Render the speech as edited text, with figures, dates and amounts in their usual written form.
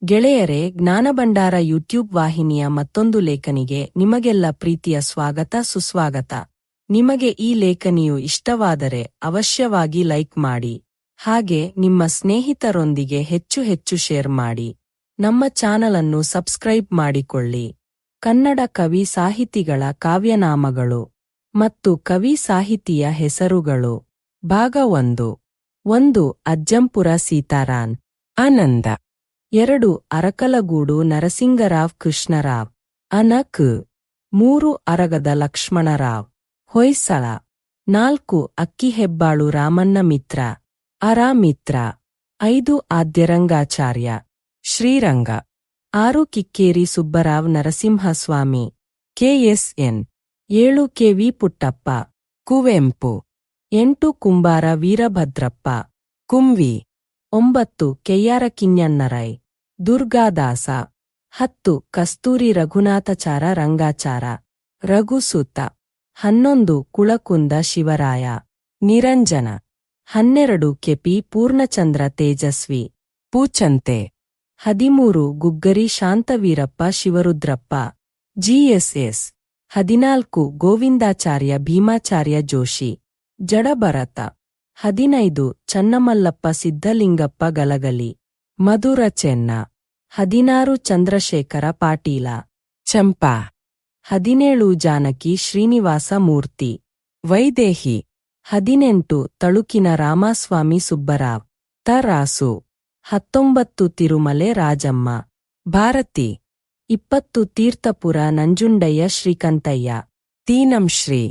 ಗೆಳೆಯರೇ, ಜ್ಞಾನಭಂಡಾರ ಯೂಟ್ಯೂಬ್ ವಾಹಿನಿಯ ಮತ್ತೊಂದು ಲೇಖನಿಗೆ ನಿಮಗೆಲ್ಲ ಪ್ರೀತಿಯ ಸ್ವಾಗತ ಸುಸ್ವಾಗತ. ನಿಮಗೆ ಈ ಲೇಖನಿಯು ಇಷ್ಟವಾದರೆ ಅವಶ್ಯವಾಗಿ ಲೈಕ್ ಮಾಡಿ. ಹಾಗೆ ನಿಮ್ಮ ಸ್ನೇಹಿತರೊಂದಿಗೆ ಹೆಚ್ಚು ಶೇರ್ ಮಾಡಿ. ನಮ್ಮ ಚಾನಲ್ ಅನ್ನು ಸಬ್ಸ್ಕ್ರೈಬ್ ಮಾಡಿಕೊಳ್ಳಿ. ಕನ್ನಡ ಕವಿ ಸಾಹಿತಿಗಳ ಕಾವ್ಯನಾಮಗಳು ಮತ್ತು ಕವಿ ಸಾಹಿತಿಯ ಹೆಸರುಗಳು. ಭಾಗ 1. ಅಜ್ಜಂಪುರ ಸೀತಾರಾಮ್ ಆನಂದ. 2. ಅರಕಲಗೂಡು ನರಸಿಂಗರಾವ್ ಕೃಷ್ಣರಾವ್ ಅನಕ್. 3. ಅರಗದ ಲಕ್ಷ್ಮಣರಾವ್ ಹೊಯ್ಸಳ. 4. ಅಕ್ಕಿಹೆಬ್ಬಾಳು ರಾಮಣ್ಣ ಮಿತ್ರ ಅರಾಮಿತ್ರ. 5. ಆದ್ಯರಂಗಾಚಾರ್ಯ ಶ್ರೀರಂಗ. 6. ಕಿಕ್ಕೇರಿ ಸುಬ್ಬರಾವ್ ನರಸಿಂಹಸ್ವಾಮಿ KSN. 7. KV ಪುಟ್ಟಪ್ಪ ಕುವೆಂಪು. 8. ಕುಂಬಾರ ವೀರಭದ್ರಪ್ಪ ಕುಂವಿ. 9. ಕೆಯ್ಯಾರ ಕಿಞ್ಞಣ್ಣರೈ ದುರ್ಗಾದಾಸ. 10. ಕಸ್ತೂರಿ ರಘುನಾಥಚಾರ ರಂಗಾಚಾರ ರಘುಸೂತ. 11. ಕುಳಕುಂದ ಶಿವರಾಯ ನಿರಂಜನ. 12. ಕೆಪಿ ಪೂರ್ಣಚಂದ್ರ ತೇಜಸ್ವಿ ಪೂಚಂತೆ. 13. ಗುಗ್ಗರಿ ಶಾಂತವೀರಪ್ಪ ಶಿವರುದ್ರಪ್ಪ GSS. 14. ಗೋವಿಂದಾಚಾರ್ಯ ಭೀಮಾಚಾರ್ಯ ಜೋಶಿ ಜಡಭರತ. 15. ಚನ್ನಮಲ್ಲಪ್ಪ ಸಿದ್ಧಲಿಂಗಪ್ಪ ಗಲಗಲಿ ಮಧುರ ಚೆನ್ನ. 16. ಚಂದ್ರಶೇಖರ ಪಾಟೀಲ ಚಂಪಾ. 17. ಜಾನಕಿ ಶ್ರೀನಿವಾಸ ಮೂರ್ತಿ ವೈದೇಹಿ. 18. ತಳುಕಿನ ರಾಮಸ್ವಾಮಿ ಸುಬ್ಬರಾವ್ ತರಾಸು. 19. ತಿರುಮಲೆ ರಾಜಮ್ಮ ಭಾರತಿ. 20. ತೀರ್ಥಪುರ ನಂಜುಂಡಯ್ಯ ಶ್ರೀಕಂಠಯ್ಯ ತೀನಂಶ್ರೀ.